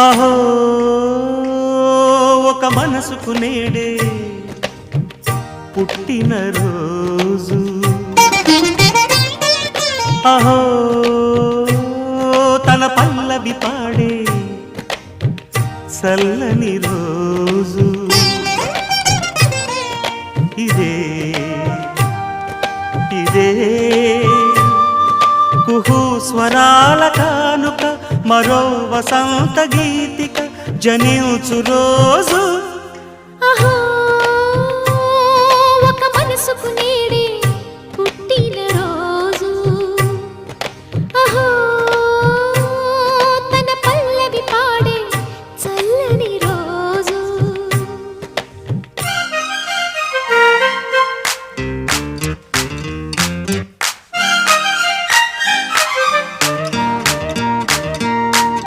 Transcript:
అహో ఒక మనసుకు నేడే పుట్టిన రోజు, అహో తన పల్లవి పాడే చల్లని రోజు, ఇదే ఇదే కుహు స్వరాల కానుక, మరో వసంత గీతిక జనించు రోజు.